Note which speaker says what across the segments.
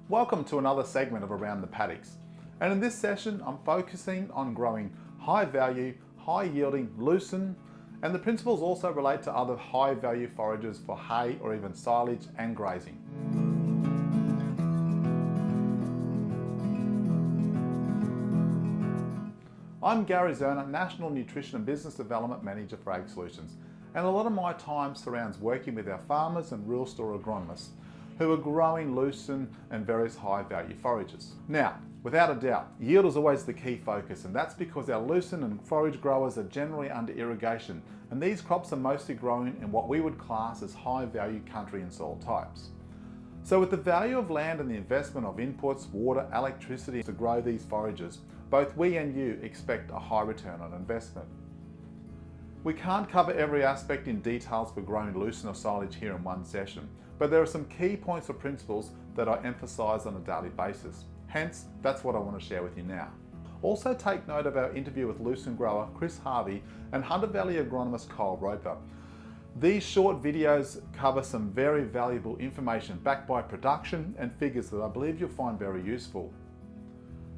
Speaker 1: Welcome to another segment of Around the Paddocks, and in this session I'm focusing on growing high value, high yielding lucerne, and the principles also relate to other high value forages for hay or even silage and grazing. I'm Gary Zerner, National Nutrition and Business Development Manager for AgSolutions, and a lot of my time surrounds working with our farmers and rural store agronomists who are growing lucerne and various high value forages. Now, without a doubt, yield is always the key focus, and that's because our lucerne and forage growers are generally under irrigation, and these crops are mostly grown in what we would class as high value country and soil types. So with the value of land and the investment of inputs, water, electricity to grow these forages, both we and you expect a high return on investment. We can't cover every aspect in details for growing lucerne or silage here in one session, but there are some key points or principles that I emphasise on a daily basis. Hence, that's what I want to share with you now. Also take note of our interview with lucerne grower Chris Harvey and Hunter Valley agronomist Kyle Roper. These short videos cover some very valuable information backed by production and figures that I believe you'll find very useful.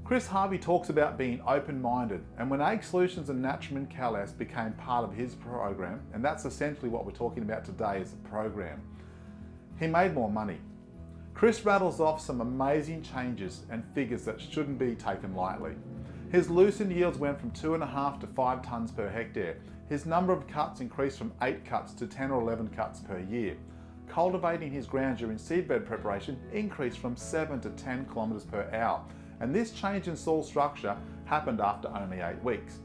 Speaker 1: Chris Harvey talks about being open-minded, and when AgSolutions and Naturman Calais became part of his program, and that's essentially what we're talking about today as a program, he made more money. Chris rattles off some amazing changes and figures that shouldn't be taken lightly. His lucerne yields went from 2.5 to 5 tonnes per hectare. His number of cuts increased from 8 cuts to 10 or 11 cuts per year. Cultivating his ground during seedbed preparation increased from 7 to 10 kilometres per hour, and this change in soil structure happened after only 8 weeks.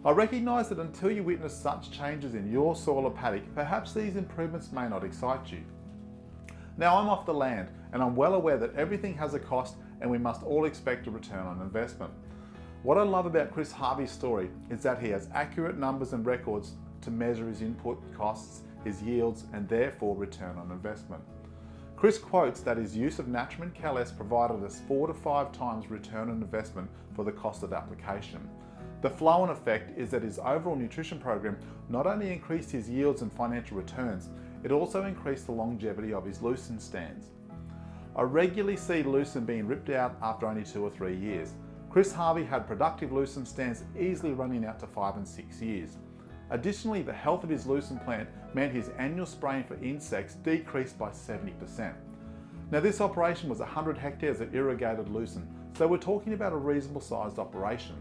Speaker 1: I recognise that until you witness such changes in your soil or paddock, perhaps these improvements may not excite you. Now, I'm off the land, and I'm well aware that everything has a cost and we must all expect a return on investment. What I love about Chris Harvey's story is that he has accurate numbers and records to measure his input costs, his yields, and therefore return on investment. Chris quotes that his use of Naturman Calais provided us 4 to 5 times return on investment for the cost of application. The flow-on effect is that his overall nutrition program not only increased his yields and financial returns, it also increased the longevity of his lucerne stands. I regularly see lucerne being ripped out after only 2 or 3 years. Chris Harvey had productive lucerne stands easily running out to 5 and 6 years. Additionally, the health of his lucerne plant meant his annual spraying for insects decreased by 70%. Now, this operation was 100 hectares of irrigated lucerne, so we're talking about a reasonable sized operation.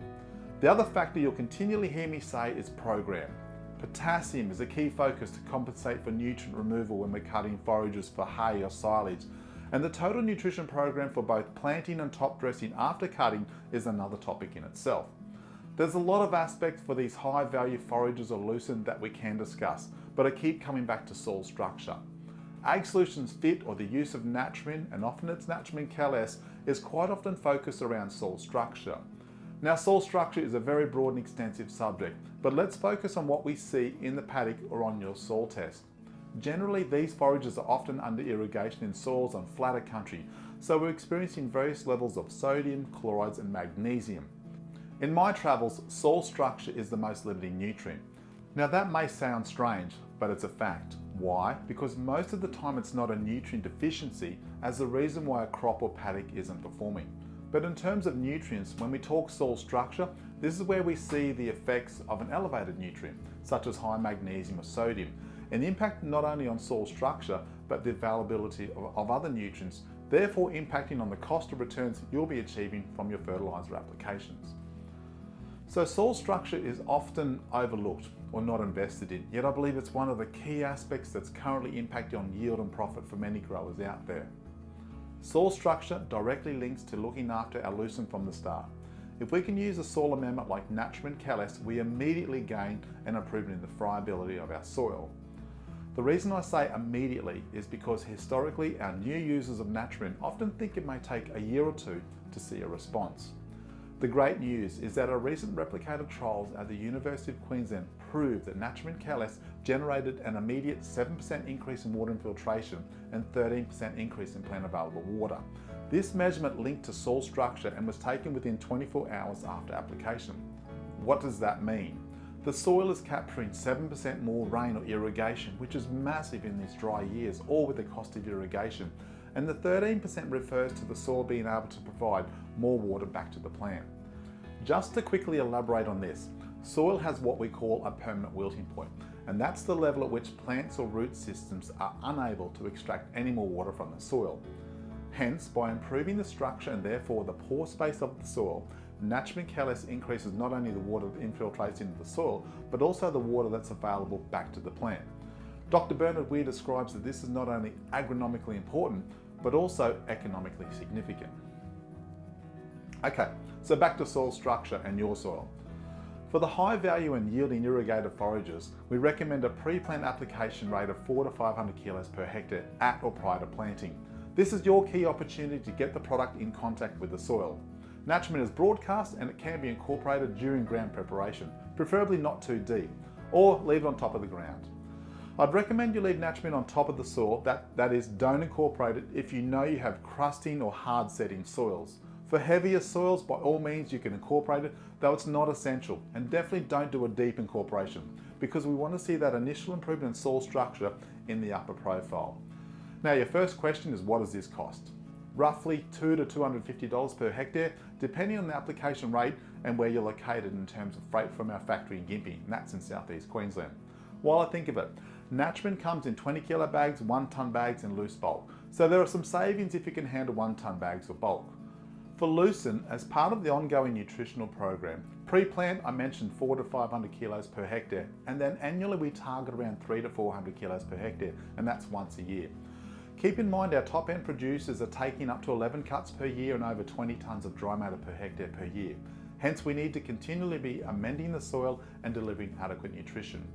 Speaker 1: The other factor you'll continually hear me say is program. Potassium is a key focus to compensate for nutrient removal when we're cutting forages for hay or silage, and the total nutrition program for both planting and top dressing after cutting is another topic in itself. There's a lot of aspects for these high value forages or lucerne that we can discuss, but I keep coming back to soil structure. AgSolutions Fit, or the use of Naturman, and often it's Naturman Calais, is quite often focused around soil structure. Now, soil structure is a very broad and extensive subject, but let's focus on what we see in the paddock or on your soil test. Generally, these forages are often under irrigation in soils on flatter country, so we're experiencing various levels of sodium, chlorides and magnesium. In my travels, soil structure is the most limiting nutrient. Now, that may sound strange, but it's a fact. Why? Because most of the time it's not a nutrient deficiency as the reason why a crop or paddock isn't performing. But in terms of nutrients, when we talk soil structure, this is where we see the effects of an elevated nutrient, such as high magnesium or sodium, an impact not only on soil structure, but the availability of other nutrients, therefore impacting on the cost of returns you'll be achieving from your fertiliser applications. So soil structure is often overlooked or not invested in, yet I believe it's one of the key aspects that's currently impacting on yield and profit for many growers out there. Soil structure directly links to looking after our lucerne from the start. If we can use a soil amendment like Naturman Calais, we immediately gain an improvement in the friability of our soil. The reason I say immediately is because historically our new users of Naturman often think it may take a year or two to see a response. The great news is that our recent replicated trials at the University of Queensland proved that Naturman Calais generated an immediate 7% increase in water infiltration and 13% increase in plant available water. This measurement linked to soil structure and was taken within 24 hours after application. What does that mean? The soil is capturing 7% more rain or irrigation, which is massive in these dry years, or with the cost of irrigation. and the 13% refers to the soil being able to provide more water back to the plant. Just to quickly elaborate on this, soil has what we call a permanent wilting point, and that's the level at which plants or root systems are unable to extract any more water from the soil. Hence, by improving the structure and therefore the pore space of the soil, Natchment Callus increases not only the water that infiltrates into the soil, but also the water that's available back to the plant. Dr. Bernard Weir describes that this is not only agronomically important, but also economically significant. Okay, so back to soil structure and your soil. For the high value and yielding irrigated forages, we recommend a pre-plant application rate of 400 to 500 kilos per hectare at or prior to planting. This is your key opportunity to get the product in contact with the soil. Natchment is broadcast and it can be incorporated during ground preparation, preferably not too deep, or leave it on top of the ground. I'd recommend you leave Natchment on top of the soil, that is, don't incorporate it if you know you have crusting or hard setting soils. For heavier soils, by all means you can incorporate it, though it's not essential, and definitely don't do a deep incorporation because we want to see that initial improvement in soil structure in the upper profile. Now your first question is, what does this cost? Roughly $200 to $250 per hectare, depending on the application rate and where you're located in terms of freight from our factory in Gympie, and that's in southeast Queensland. While I think of it, Natchment comes in 20 kilo bags, 1 tonne bags and loose bulk, so there are some savings if you can handle 1 tonne bags or bulk. For Lucerne, as part of the ongoing nutritional program, pre-plant I mentioned 400 to 500 kilos per hectare, and then annually we target around 300 to 400 kilos per hectare, and that's once a year. Keep in mind our top end producers are taking up to 11 cuts per year and over 20 tonnes of dry matter per hectare per year. Hence we need to continually be amending the soil and delivering adequate nutrition.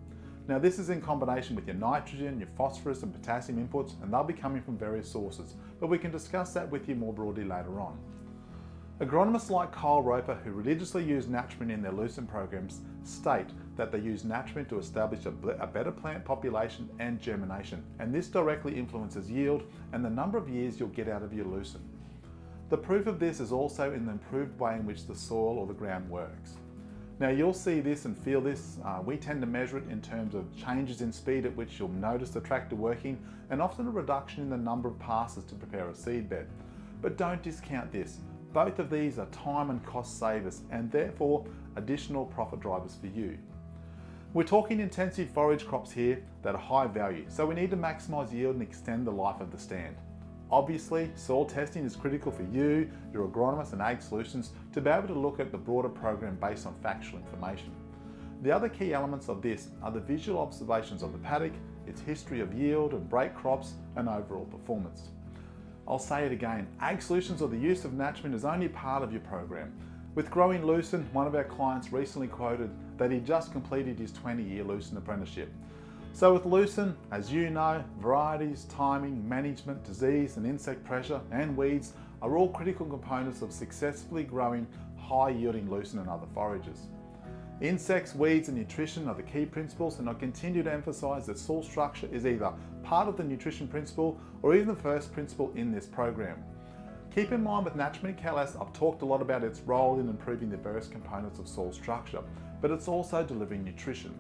Speaker 1: Now this is in combination with your nitrogen, your phosphorus and potassium inputs, and they'll be coming from various sources, but we can discuss that with you more broadly later on. Agronomists like Kyle Roper, who religiously use Natchment in their Lucerne programs, state that they use Natchment to establish a better plant population and germination, and this directly influences yield and the number of years you'll get out of your Lucerne. The proof of this is also in the improved way in which the soil or the ground works. Now you'll see this and feel this. We tend to measure it in terms of changes in speed at which you'll notice the tractor working, and often a reduction in the number of passes to prepare a seed bed. But don't discount this. Both of these are time and cost savers and therefore additional profit drivers for you. We're talking intensive forage crops here that are high value, so we need to maximise yield and extend the life of the stand. Obviously, soil testing is critical for you, your agronomist and AgSolutions to be able to look at the broader program based on factual information. The other key elements of this are the visual observations of the paddock, its history of yield and break crops and overall performance. I'll say it again, AgSolutions or the use of Natchment is only part of your program. With Growing Lucerne, one of our clients recently quoted that he just completed his 20-year Lucerne apprenticeship. So with Lucerne, as you know, varieties, timing, management, disease and insect pressure and weeds are all critical components of successfully growing high-yielding Lucerne and other forages. Insects, weeds and nutrition are the key principles, and I continue to emphasise that soil structure is either part of the nutrition principle or even the first principle in this program. Keep in mind with Natchment Callus, I've talked a lot about its role in improving the various components of soil structure, but it's also delivering nutrition.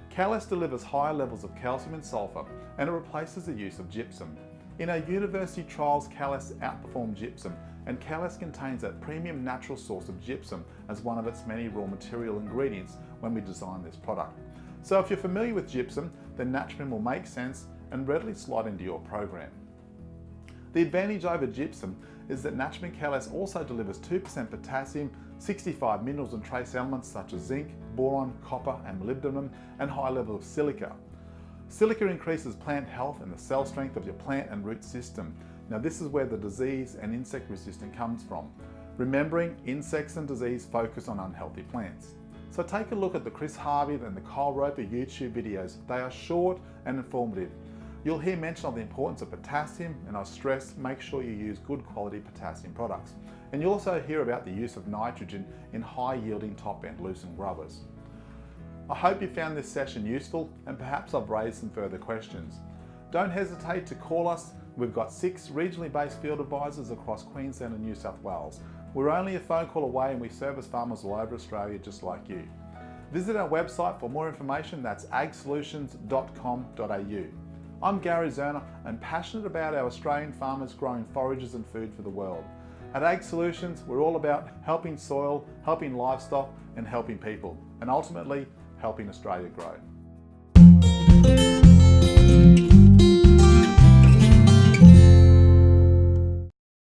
Speaker 1: Callus delivers higher levels of calcium and sulphur, and it replaces the use of gypsum. In our university trials, Callus outperformed gypsum, and Callus contains a premium natural source of gypsum as one of its many raw material ingredients when we design this product. So if you're familiar with gypsum, then Natchment will make sense and readily slide into your program. The advantage over gypsum is that Natchment Callus also delivers 2% potassium, 65 minerals and trace elements such as zinc, boron, copper and molybdenum, and high level of silica. Silica increases plant health and the cell strength of your plant and root system. Now this is where the disease and insect resistance comes from. Remembering, insects and disease focus on unhealthy plants. So take a look at the Chris Harvey and the Kyle Roper YouTube videos. They are short and informative. You'll hear mention of the importance of potassium, and I stress make sure you use good quality potassium products. And you'll also hear about the use of nitrogen in high yielding top end Lucerne growers. I hope you found this session useful, and perhaps I've raised some further questions. Don't hesitate to call us. We've got 6 regionally based field advisors across Queensland and New South Wales. We're only a phone call away and we service farmers all over Australia just like you. Visit our website for more information, that's agsolutions.com.au. I'm Gary Zerner and passionate about our Australian farmers growing forages and food for the world. At AgSolutions, we're all about helping soil, helping livestock and helping people, and ultimately helping Australia grow.